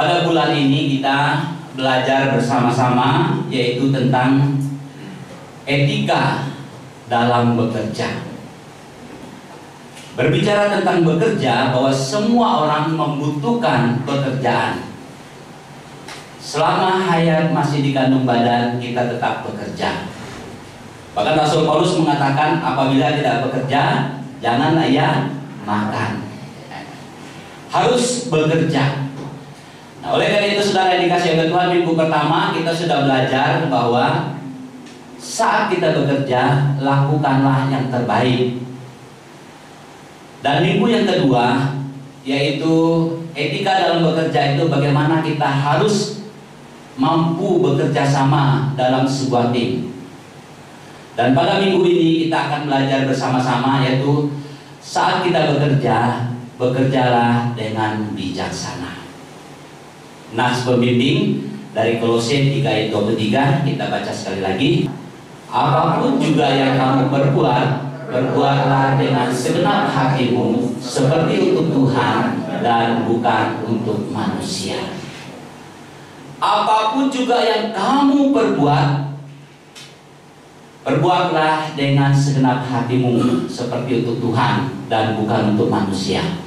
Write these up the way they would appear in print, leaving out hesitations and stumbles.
Pada bulan ini kita belajar bersama-sama yaitu tentang etika dalam bekerja. Berbicara tentang bekerja, bahwa semua orang membutuhkan pekerjaan. Selama hayat masih dikandung badan, kita tetap bekerja. Bahkan Rasul Paulus mengatakan, apabila tidak bekerja, janganlah ia makan. Harus bekerja. Nah, oleh karena itu saudara yang dikasihi oleh Tuhan, minggu pertama kita sudah belajar bahwa saat kita bekerja, lakukanlah yang terbaik. Dan minggu yang kedua, yaitu etika dalam bekerja itu bagaimana kita harus mampu bekerja sama dalam sebuah tim. Dan pada minggu ini kita akan belajar bersama-sama yaitu saat kita bekerja, bekerjalah dengan bijaksana. Nas pembimbing dari Kolose 3 ayat 23 kita baca sekali lagi. Apapun juga yang kamu perbuat, berbuatlah dengan segenap hatimu seperti untuk Tuhan dan bukan untuk manusia. Apapun juga yang kamu perbuat, perbuatlah dengan segenap hatimu seperti untuk Tuhan dan bukan untuk manusia.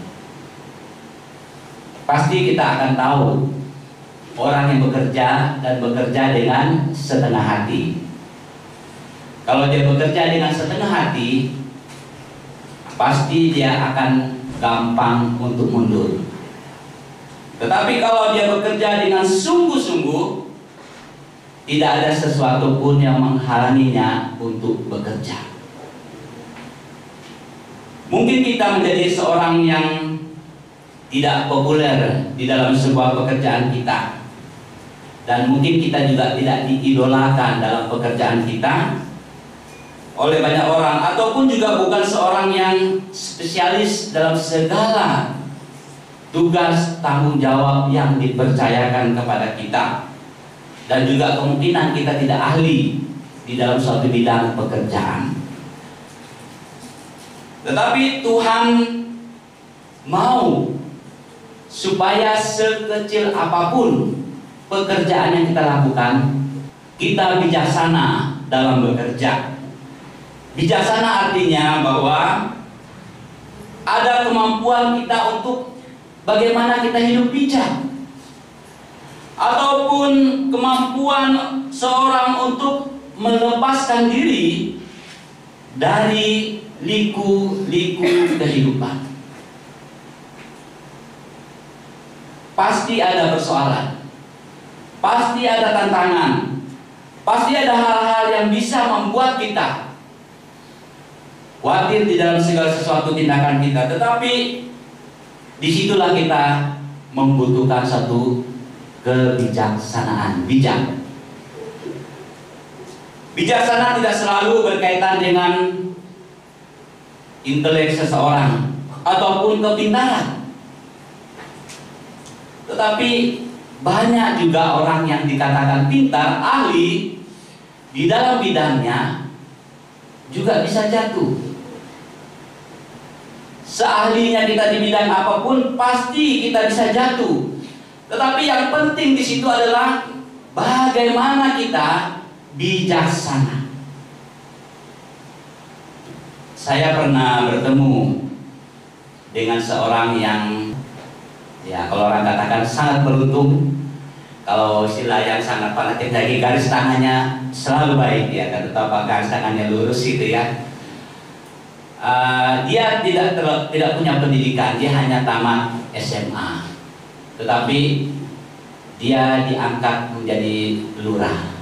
Pasti kita akan tahu orang yang bekerja dan bekerja dengan setengah hati. Kalau dia bekerja dengan setengah hati, pasti dia akan gampang untuk mundur. Tetapi kalau dia bekerja dengan sungguh-sungguh, tidak ada sesuatu pun yang menghalanginya untuk bekerja. Mungkin kita menjadi seorang yang tidak populer di dalam sebuah pekerjaan kita, dan mungkin kita juga tidak diidolakan dalam pekerjaan kita oleh banyak orang, ataupun juga bukan seorang yang spesialis dalam segala tugas tanggung jawab yang dipercayakan kepada kita, dan juga kemungkinan kita tidak ahli di dalam suatu bidang pekerjaan. Tetapi Tuhan mau supaya sekecil apapun pekerjaan yang kita lakukan, kita bijaksana dalam bekerja. Bijaksana artinya bahwa ada kemampuan kita untuk bagaimana kita hidup bijak, ataupun kemampuan seorang untuk melepaskan diri dari liku-liku kehidupan. Pasti ada persoalan, pasti ada tantangan, pasti ada hal-hal yang bisa membuat kita khawatir di dalam segala sesuatu tindakan kita. Tetapi disitulah kita membutuhkan satu kebijaksanaan, bijak. Bijaksana tidak selalu berkaitan dengan intelek seseorang ataupun kepintaran. Tetapi banyak juga orang yang dikatakan pintar, ahli di dalam bidangnya, juga bisa jatuh. Seahlinya kita di bidang apapun, pasti kita bisa jatuh. Tetapi yang penting di situ adalah bagaimana kita bijaksana. Saya pernah bertemu dengan seorang yang, ya kalau orang katakan sangat beruntung. Kalau istilah yang sangat fanatik lagi, garis tangannya selalu baik, ya kan, betapa garis tangannya lurus gitu ya. Dia tidak punya pendidikan, dia hanya tamat SMA, tetapi dia diangkat menjadi lurah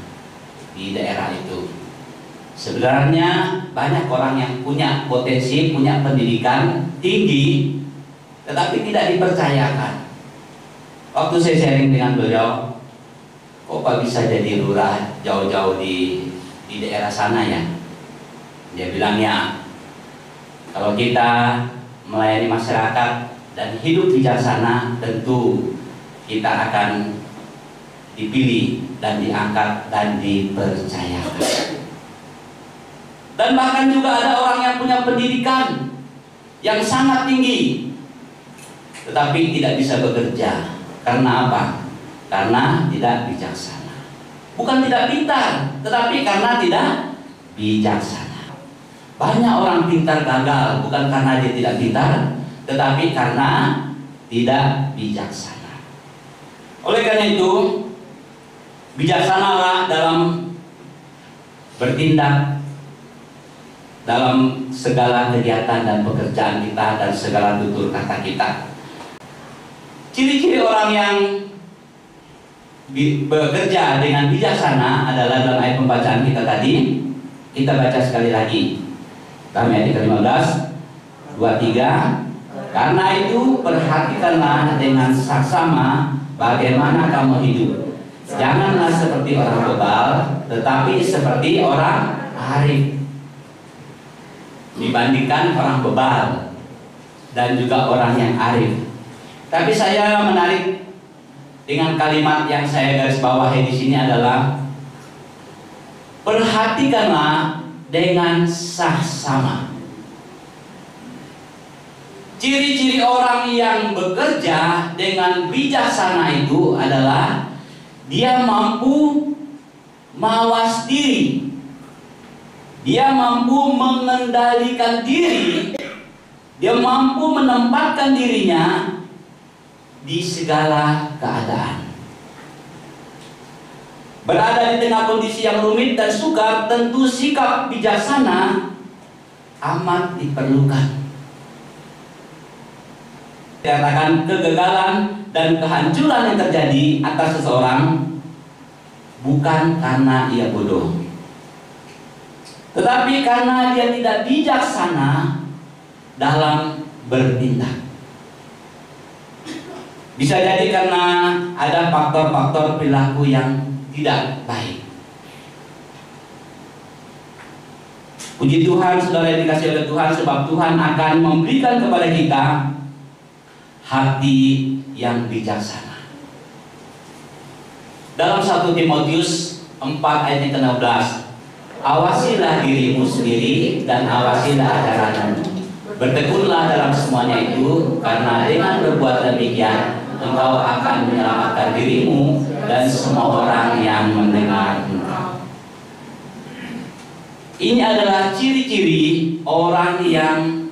di daerah itu. Sebenarnya banyak orang yang punya potensi, punya pendidikan tinggi, tetapi tidak dipercayakan. Waktu saya sharing dengan beliau, kok Pak bisa jadi lurah jauh-jauh di daerah sana ya? Dia bilang, ya, kalau kita melayani masyarakat dan hidup bijaksana, tentu kita akan dipilih dan diangkat dan dipercayakan. Dan bahkan juga ada orang yang punya pendidikan yang sangat tinggi, tetapi tidak bisa bekerja. Karena apa? karena tidak bijaksana. Bukan tidak pintar, tetapi karena tidak bijaksana. Banyak orang pintar gagal bukan karena dia tidak pintar, tetapi karena tidak bijaksana. Oleh karena itu, bijaksanalah dalam bertindak dalam segala kegiatan dan pekerjaan kita dan segala tutur kata kita. Ciri-ciri orang yang bekerja dengan bijaksana adalah dalam ayat pembacaan kita tadi. Kita baca sekali lagi. Kami ayat ke-15, 23. Karena itu perhatikanlah dengan saksama bagaimana kamu hidup. Janganlah seperti orang bebal, tetapi seperti orang arif. Dibandingkan orang bebal dan juga orang yang arif. Tapi saya menarik dengan kalimat yang saya garis bawahi di sini adalah perhatikanlah dengan saksama. Ciri-ciri orang yang bekerja dengan bijaksana itu adalah dia mampu mawas diri, dia mampu mengendalikan diri, dia mampu menempatkan dirinya di segala keadaan. Berada di tengah kondisi yang rumit dan sukar, tentu sikap bijaksana amat diperlukan. Dikatakan kegagalan dan kehancuran yang terjadi atas seseorang bukan karena ia bodoh, tetapi karena dia tidak bijaksana dalam bertindak. Bisa jadi karena ada faktor-faktor perilaku yang tidak baik. Puji Tuhan, saudara yang dikasihi oleh Tuhan, sebab Tuhan akan memberikan kepada kita hati yang bijaksana. Dalam 1 Timotius 4 ayat yang ke-16, awasilah dirimu sendiri dan awasilah ajaranmu. Bertekunlah dalam semuanya itu, karena dengan berbuat demikian engkau akan menyelamatkan dirimu dan semua orang yang mendengar engkau. Ini adalah ciri-ciri orang yang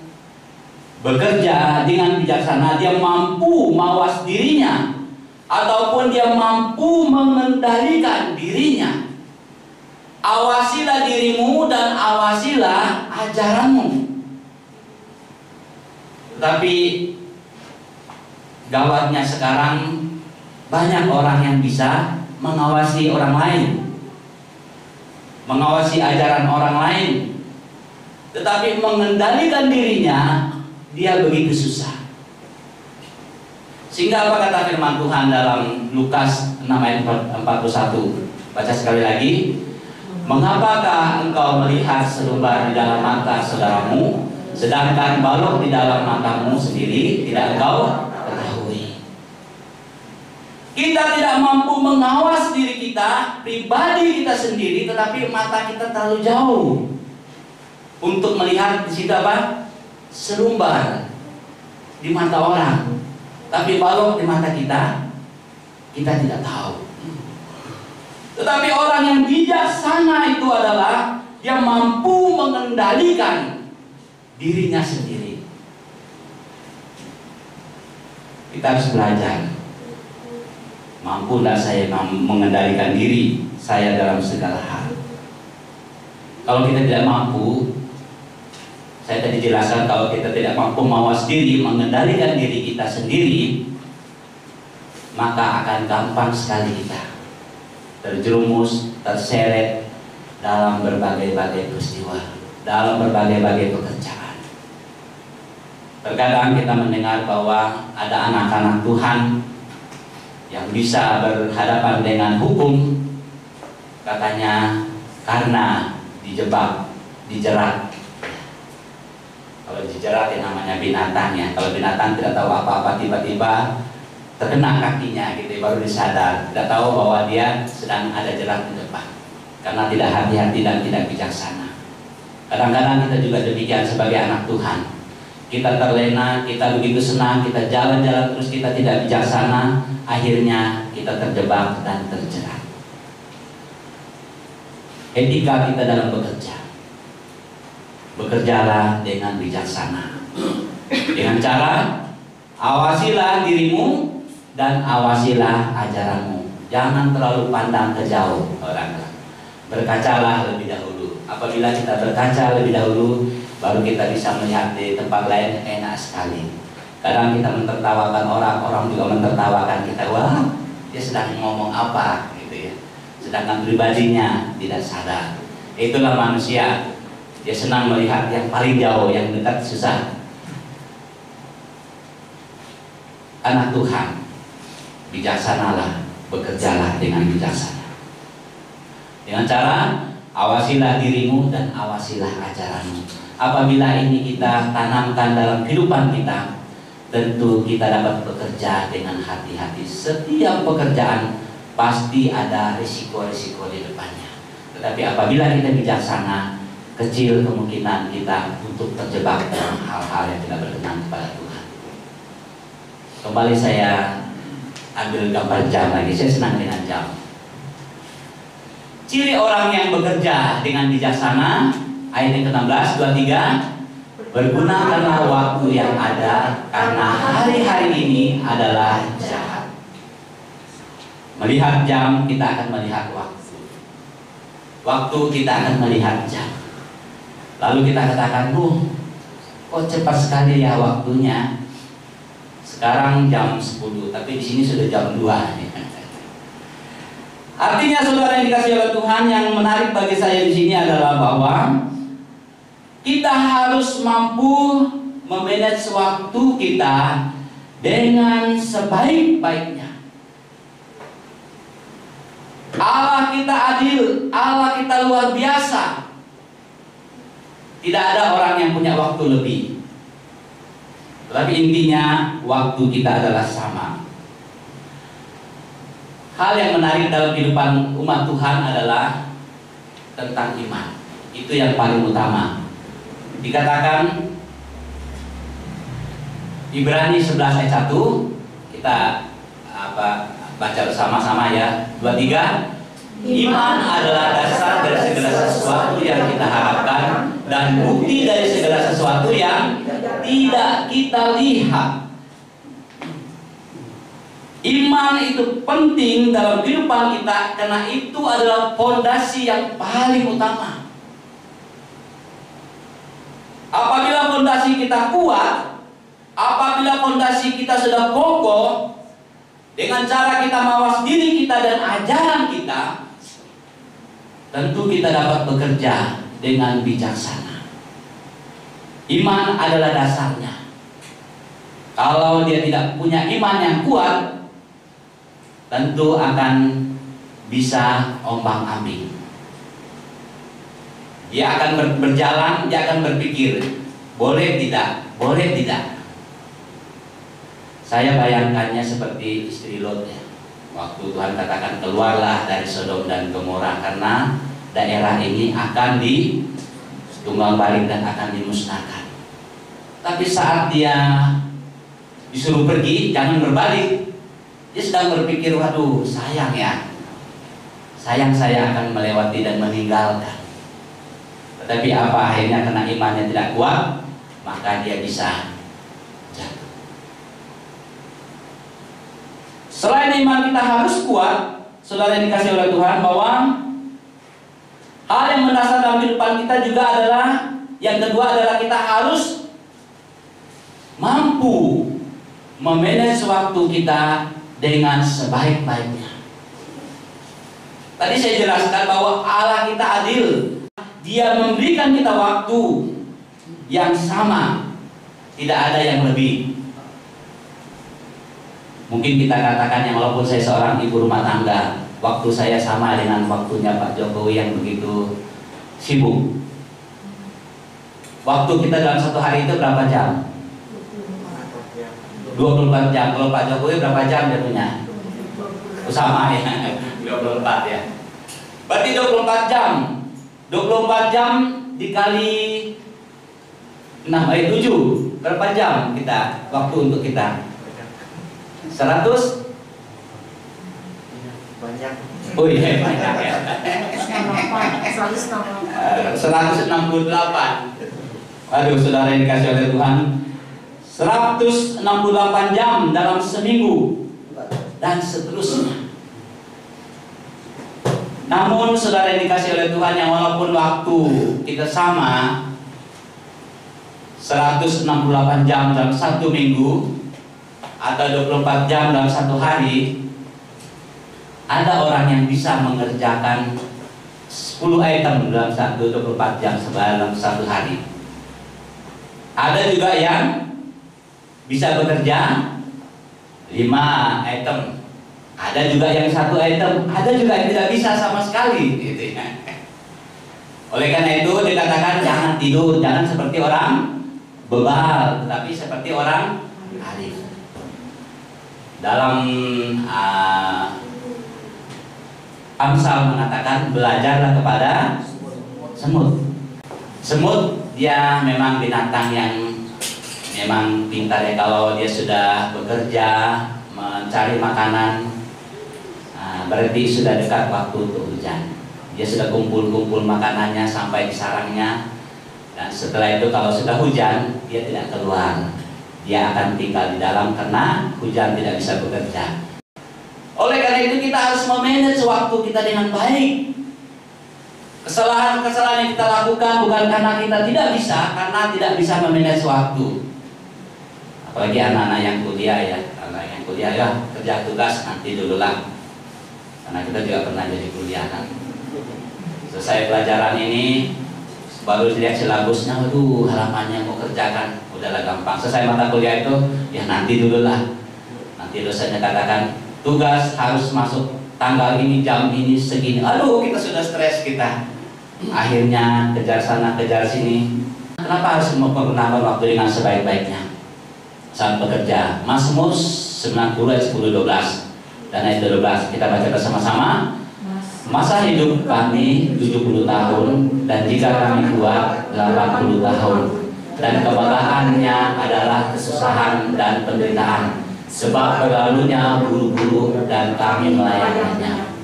bekerja dengan bijaksana. Dia mampu mawas dirinya, ataupun dia mampu mengendalikan dirinya. Awasilah dirimu dan awasilah ajaranmu. Tetapi gawatnya sekarang banyak orang yang bisa mengawasi orang lain, mengawasi ajaran orang lain, tetapi mengendalikan dirinya dia begitu susah. Sehingga apa kata firman Tuhan dalam Lukas 6 ayat 41? Baca sekali lagi. Mengapakah engkau melihat selumbar di dalam mata saudaramu, sedangkan balok di dalam matamu sendiri tidak engkau ketahui? Kita tidak mampu mengawas diri kita, pribadi kita sendiri, tetapi mata kita terlalu jauh untuk melihat di situ apa? Selumbar di mata orang, tapi balok di mata kita, kita tidak tahu. Tetapi orang yang bijaksana itu adalah yang mampu mengendalikan dirinya sendiri. Kita harus belajar. Mampu tidak saya mengendalikan diri saya dalam segala hal? Kalau kita tidak mampu, saya tadi jelaskan, kalau kita tidak mampu mawas diri, mengendalikan diri kita sendiri, maka akan gampang sekali kita terjerumus, terseret dalam berbagai-bagai peristiwa, dalam berbagai-bagai pekerjaan. Terkadang kita mendengar bahwa ada anak-anak Tuhan yang bisa berhadapan dengan hukum, katanya karena dijebak, dijerat. Kalau dijerat yang namanya binatang ya. Kalau binatang tidak tahu apa-apa, tiba-tiba terkena kakinya gitu, baru disadar, tidak tahu bahwa dia sedang ada jerat di depan, karena tidak hati-hati dan tidak bijaksana. Kadang-kadang kita juga demikian sebagai anak Tuhan. Kita terlena, kita begitu senang, kita jalan-jalan terus, kita tidak bijaksana, akhirnya kita terjebak dan terjerat. Etika kita dalam bekerja. Bekerjalah dengan bijaksana. Dengan cara awasilah dirimu dan awasilah ajaranmu. Jangan terlalu pandang ke jauh orang. Berkacalah lebih dahulu. Apabila kita berkaca lebih dahulu, baru kita bisa melihat di tempat lain enak sekali. Kadang kita mentertawakan orang juga mentertawakan kita. Wah, dia sedang ngomong apa gitu ya. Sedangkan pribadinya tidak sadar. Itulah manusia. Dia senang melihat yang paling jauh, yang dekat susah. Anak Tuhan, bijaksanalah, bekerjalah dengan bijaksana. Dengan cara awasilah dirimu dan awasilah ajaranmu. Apabila ini kita tanamkan dalam kehidupan kita, tentu kita dapat bekerja dengan hati-hati. Setiap pekerjaan pasti ada risiko-risiko di depannya. Tetapi apabila kita bijaksana, kecil kemungkinan kita untuk terjebak dalam hal-hal yang tidak berkenan kepada Tuhan. Kembali saya ambil gambar jam lagi. Saya senang dengan jam. Ciri orang yang bekerja dengan bijaksana, ayat yang ke-16, 23, bergunakanlah waktu yang ada, karena hari-hari ini adalah jahat. Melihat jam, kita akan melihat waktu. Waktu kita akan melihat jam. Lalu kita katakan, kok cepat sekali ya waktunya. Sekarang jam 10, tapi di sini sudah jam 2. Artinya saudara yang dikasihi oleh Tuhan, yang menarik bagi saya di sini adalah bahwa kita harus mampu memanage waktu kita dengan sebaik-baiknya. Allah kita adil, Allah kita luar biasa. Tidak ada orang yang punya waktu lebih. Tetapi intinya waktu kita adalah sama. Hal yang menarik dalam kehidupan umat Tuhan adalah tentang iman. Itu yang paling utama. Dikatakan Ibrani 11 ayat 1, kita baca bersama-sama ya. 23. Iman adalah dasar dari segala sesuatu yang kita harapkan dan bukti dari segala sesuatu yang tidak kita lihat. Iman itu penting dalam kehidupan kita karena itu adalah fondasi yang paling utama. Apabila fondasi kita kuat, apabila fondasi kita sudah kokoh, dengan cara kita mawas diri kita dan ajaran kita, tentu kita dapat bekerja dengan bijaksana. Iman adalah dasarnya. Kalau dia tidak punya iman yang kuat, tentu akan bisa ombang-ambing. Dia akan berjalan, dia akan berpikir, boleh tidak, boleh tidak. Saya bayangkannya seperti istri Lot ya. Waktu Tuhan katakan keluarlah dari Sodom dan Gomora karena daerah ini akan ditunggang balik dan akan dimusnahkan. Tapi saat dia disuruh pergi, jangan berbalik. Dia sedang berpikir, waduh sayang ya, sayang saya akan melewati dan meninggalkan. Tetapi apa akhirnya karena imannya tidak kuat, maka dia bisa jatuh. Selain iman kita harus kuat, saudara yang dikasih oleh Tuhan, bahwa hal yang mendasar dalam kehidupan kita juga adalah, yang kedua adalah kita harus mampu memanage waktu kita dengan sebaik-baiknya. Tadi saya jelaskan bahwa Allah kita adil. Dia memberikan kita waktu yang sama, tidak ada yang lebih. Mungkin kita katakan, yang walaupun saya seorang ibu rumah tangga, waktu saya sama dengan waktunya Pak Jokowi yang begitu sibuk. Waktu kita dalam satu hari itu berapa jam? 24 jam. Kalau Pak Jokowi berapa jam dia punya? Sama ya, 24 ya. Berarti 24 jam. 24 jam dikali 6 7. Berapa jam kita waktu untuk kita? 100 banyak. Oh iya, banyak ya. 168. Aduh, saudara yang dikasih oleh Tuhan, 168 jam dalam seminggu dan seterusnya. Namun saudara yang dikasih oleh Tuhan, yang walaupun waktu kita sama 168 jam dalam satu minggu atau 24 jam dalam satu hari, ada orang yang bisa mengerjakan 10 item dalam 24 jam dalam satu hari. Ada juga yang bisa bekerja 5 item. Ada juga yang 1 item. Ada juga yang tidak bisa sama sekali, gitu ya. Oleh karena itu dikatakan jangan tidur, jangan seperti orang bebal, tetapi seperti orang arif. Dalam Amsal mengatakan belajarlah kepada semut. Semut dia memang binatang yang memang pintar ya. Kalau dia sudah bekerja mencari makanan, berarti sudah dekat waktu untuk hujan. Dia sudah kumpul-kumpul makanannya sampai di sarangnya, dan setelah itu kalau sudah hujan dia tidak keluar. Dia akan tinggal di dalam karena hujan tidak bisa bekerja. Oleh karena itu kita harus memanage waktu kita dengan baik. Kesalahan-kesalahan yang kita lakukan bukan karena kita tidak bisa memanage waktu. Apalagi anak-anak yang kuliah ya, kerja tugas nanti dulu lah. Karena kita juga pernah jadi kuliah kan. Selesai pelajaran ini baru dilihat silabusnya, waduh halamannya mau kerjakan, udahlah gampang. Selesai mata kuliah itu, ya nanti dulu lah. Nanti dosennya katakan tugas harus masuk tanggal ini, jam ini, segini. Aduh, kita sudah stres kita. Akhirnya kejar sana, kejar sini. Kenapa harus menggunakan waktu dengan sebaik-baiknya saat bekerja? Mazmur 90 ayat 10-12 dan ayat 12 kita baca bersama-sama. Masa hidup kami 70 tahun, dan jika kami kuat 80 tahun, dan kebanggaannya adalah kesusahan dan penderitaan, sebab berlalunya buru-buru dan kami melayaninya.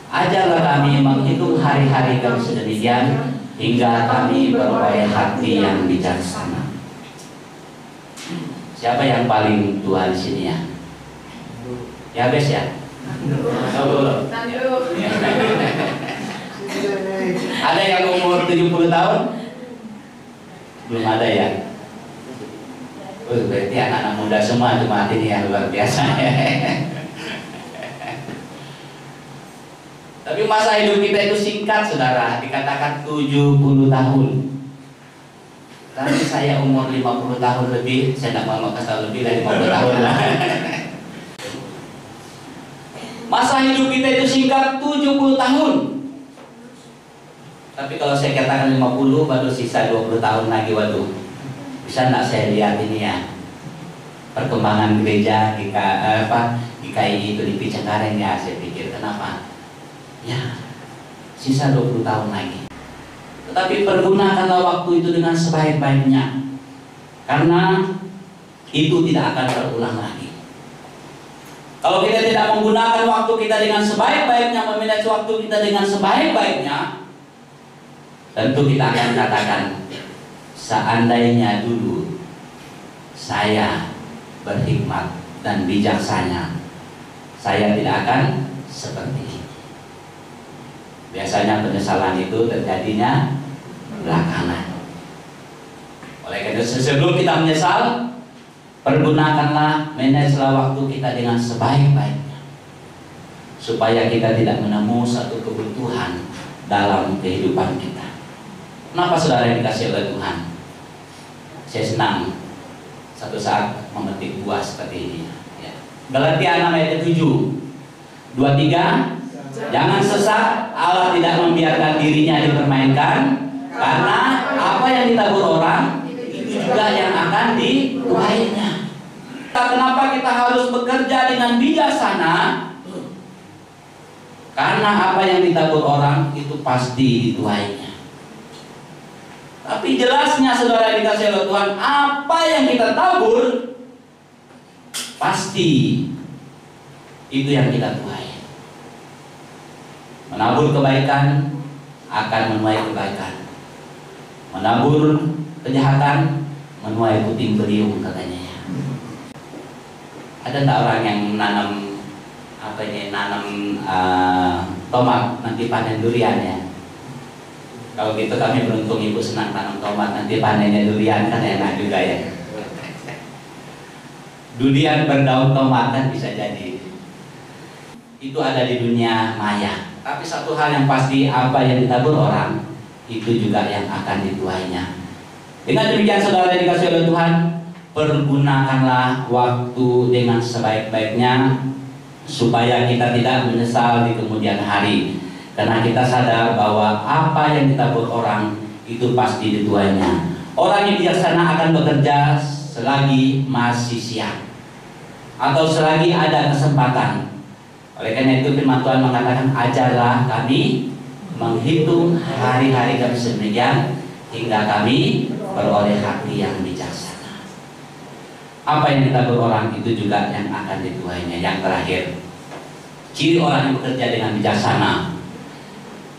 Ajarlah kami menghitung hari-hari kami sedemikian, hingga kami beroleh hati yang bijaksana. Siapa yang paling tua di sini ya? Ya bes ya? Ada yang umur 70 tahun? Belum ada ya? Berarti anak-anak muda semua cuma ini yang luar biasa ya. Tapi masa hidup kita itu singkat saudara, dikatakan 70 tahun. Tapi saya umur 50 tahun lebih, saya tidak mau kasih lebih dari 50 tahun lah. Masa hidup kita itu singkat 70 tahun. Tapi kalau saya katakan 50, baru sisa 20 tahun lagi, waduh. Bisa nggak saya lihat ini ya, perkembangan gereja di KI itu di Cengkareng ya, saya pikir kenapa? Ya, sisa 20 tahun lagi. Tetapi pergunakanlah waktu itu dengan sebaik-baiknya, karena itu tidak akan terulang lagi. Kalau kita tidak menggunakan waktu kita dengan sebaik-baiknya, memanage waktu kita dengan sebaik-baiknya, tentu kita akan katakan, seandainya dulu saya berhikmat dan bijaksana, saya tidak akan seperti ini. Biasanya penyesalan itu terjadinya belakangan. Oleh karena itu sebelum kita menyesal, pergunakanlah, manajelah waktu kita dengan sebaik-baiknya, supaya kita tidak menemu satu kebutuhan dalam kehidupan kita. Kenapa saudara yang dikasih oleh Tuhan? Saya senang satu saat memetik buah seperti ini ya. Galatia 6 ayat 7 23, jangan sesat, Allah tidak membiarkan dirinya dipermainkan, karena apa yang ditabur orang itu juga yang akan dituainya. Kenapa kita harus bekerja dengan bijaksana? Karena apa yang ditabur orang itu pasti dituainya. Tapi jelasnya saudara dikasih oleh Tuhan, apa yang kita tabur pasti itu yang kita tuai. Menabur kebaikan akan menuai kebaikan. Menabur kejahatan menuai puting beliung katanya ya. Ada tak orang yang nanam tomat nanti panen durian ya? Kalau gitu kami beruntung, ibu senang tanam tomat, nanti panennya durian kan enak juga ya. Durian berdaun tomat kan bisa jadi. Itu ada di dunia maya. Tapi satu hal yang pasti, apa yang ditabur orang itu juga yang akan dituainya. Dengan demikian saudara yang dikasihi oleh Tuhan, pergunakanlah waktu dengan sebaik-baiknya supaya kita tidak menyesal di kemudian hari. Karena kita sadar bahwa apa yang ditabur orang itu pasti dituainya. Orang yang bijaksana akan bekerja selagi masih siang atau selagi ada kesempatan. Oleh karena itu firman Tuhan mengatakan, ajarlah kami menghitung hari-hari kami sedemikian hingga kami beroleh hati yang bijaksana. Apa yang ditabur orang itu juga yang akan dituainya. Yang terakhir, ciri orang yang bekerja dengan bijaksana.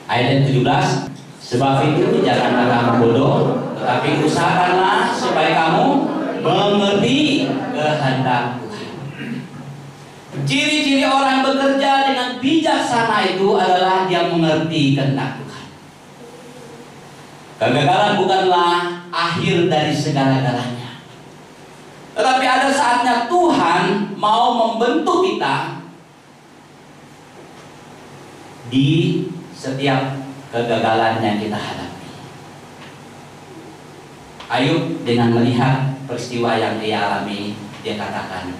Ayat 17, sebab itu janganlah kamu bodoh, tetapi usahakanlah supaya kamu mengerti kehendak Tuhan. Ciri-ciri orang bekerja dengan bijaksana itu adalah dia mengerti kehendak Tuhan. Kegagalan bukanlah akhir dari segala-galanya, tetapi ada saatnya Tuhan mau membentuk kita di setiap kegagalan yang kita hadapi. Ayub dengan melihat peristiwa yang dia alami, dia katakan,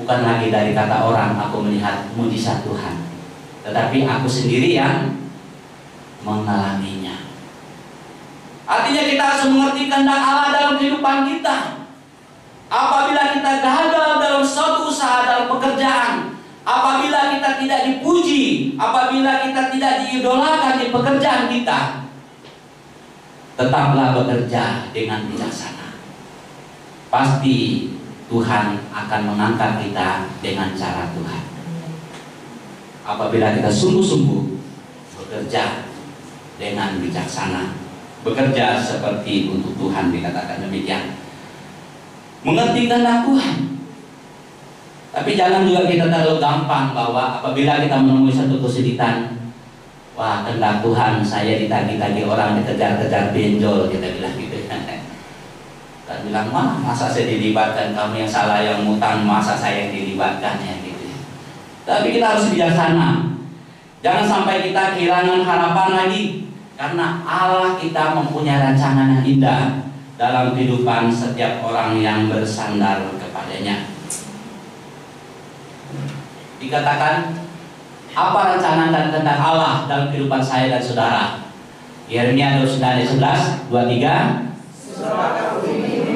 bukan lagi dari kata orang aku melihat mujizat Tuhan, tetapi aku sendiri yang mengalaminya. Artinya kita harus mengerti kehendak Allah dalam kehidupan kita. Apabila kita gagal dalam suatu usaha, dalam pekerjaan, apabila kita tidak dipuji, apabila kita tidak diidolakan di pekerjaan kita, tetaplah bekerja dengan bijaksana. Pasti Tuhan akan mengangkat kita dengan cara Tuhan. Apabila kita sungguh-sungguh bekerja dengan bijaksana, bekerja seperti untuk Tuhan, dikatakan demikian. Mengerti kehendak Tuhan. Tapi jangan juga kita terlalu gampang bahwa apabila kita menemui satu kesulitan, wah kehendak Tuhan saya ditagi-tagi orang, dikejar-kejar benjol, kita bilang gitu. Kita bilang, wah masa saya dilibatkan, kamu yang salah yang ngutang, masa saya yang dilibatkan ya gitu. Tapi kita harus bijaksana. Jangan sampai kita kehilangan harapan lagi, karena Allah kita mempunyai rancangan yang indah dalam kehidupan setiap orang yang bersandar kepadanya. Dikatakan, apa rancangan dan kehendak Allah dalam kehidupan saya dan saudara? Yeremia 29:11, 23.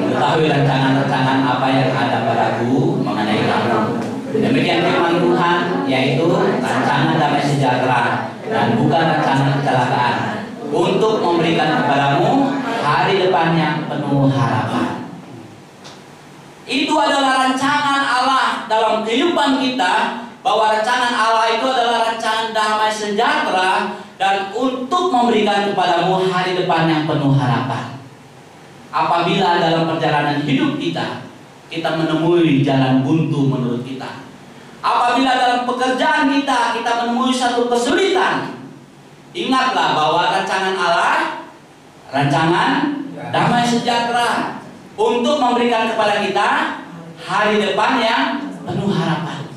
Mengetahui rancangan-rancangan apa yang ada padaku mengenai kamu. Demikian firman Tuhan, yaitu rancangan damai sejahtera dan bukan rancangan kecelakaan, untuk memberikan kepadamu hari depan yang penuh harapan. Itu adalah rancangan Allah dalam kehidupan kita, bahwa rancangan Allah itu adalah rancangan damai sejahtera dan untuk memberikan kepadamu hari depan yang penuh harapan. Apabila dalam perjalanan hidup kita menemui jalan buntu menurut kita, apabila dalam pekerjaan kita menemui satu kesulitan, ingatlah bahwa rancangan Allah, rancangan damai sejahtera untuk memberikan kepada kita hari depan yang penuh harapan.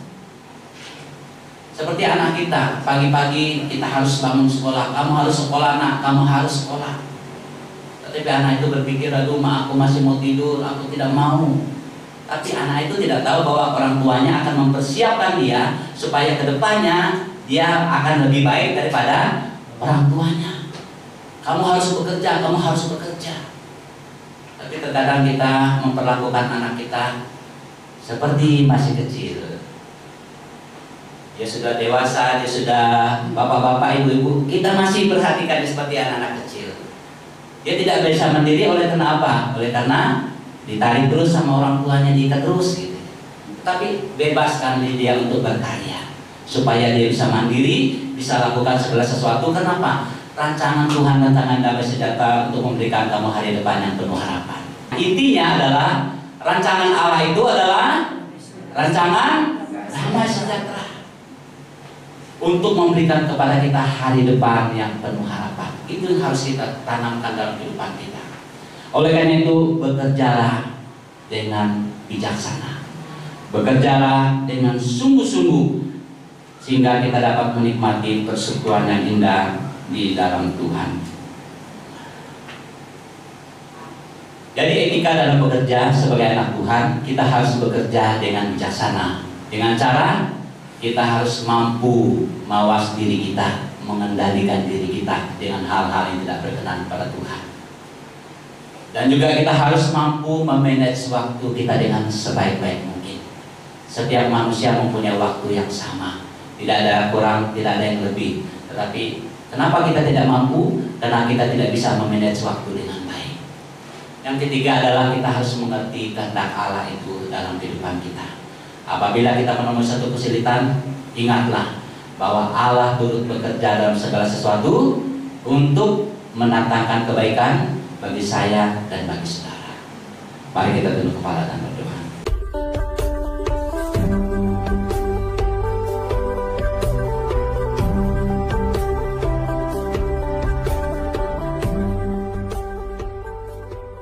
Seperti anak kita, pagi-pagi kita harus bangun sekolah. Kamu harus sekolah nak, kamu harus sekolah. Tapi anak itu berpikir, aduh ma, aku masih mau tidur, aku tidak mau. Tapi anak itu tidak tahu bahwa orang tuanya akan mempersiapkan dia supaya kedepannya dia akan lebih baik daripada orang tuanya. Kamu harus bekerja, kamu harus bekerja. Tapi terkadang kita memperlakukan anak kita seperti masih kecil. Dia sudah dewasa, dia sudah bapak-bapak, ibu-ibu, kita masih perhatikan dia seperti anak-anak kecil. Dia tidak bisa mandiri oleh karena apa? Oleh karena ditarik terus sama orang tuanya, diikat terus gitu. Tapi bebaskan dia untuk berkarya. supaya dia bisa mandiri, bisa lakukan segala sesuatu. Kenapa? Rancangan Tuhan, rancangan damai sejahtera untuk memberikan kamu hari depan yang penuh harapan. Intinya adalah rancangan Allah itu adalah rancangan damai sejahtera untuk memberikan kepada kita hari depan yang penuh harapan. Itu yang harus kita tanamkan dalam kehidupan kita. Oleh karena itu, bekerjalah dengan bijaksana, bekerjalah dengan sungguh-sungguh, sehingga kita dapat menikmati persekutuan yang indah di dalam Tuhan. Jadi etika dalam bekerja sebagai anak Tuhan, kita harus bekerja dengan bijaksana. Dengan cara kita harus mampu mawas diri kita, mengendalikan diri kita dengan hal-hal yang tidak berkenan pada Tuhan. Dan juga kita harus mampu memanage waktu kita dengan sebaik-baik mungkin. Setiap manusia mempunyai waktu yang sama, tidak ada kurang, tidak ada yang lebih. Tetapi kenapa kita tidak mampu? Karena kita tidak bisa memanage waktu dengan baik. Yang ketiga adalah kita harus mengerti kehendak Allah itu dalam kehidupan kita. Apabila kita menemui satu kesulitan, ingatlah bahwa Allah turut bekerja dalam segala sesuatu untuk mendatangkan kebaikan bagi saya dan bagi saudara. Mari kita tunduk kepala dan berdoa.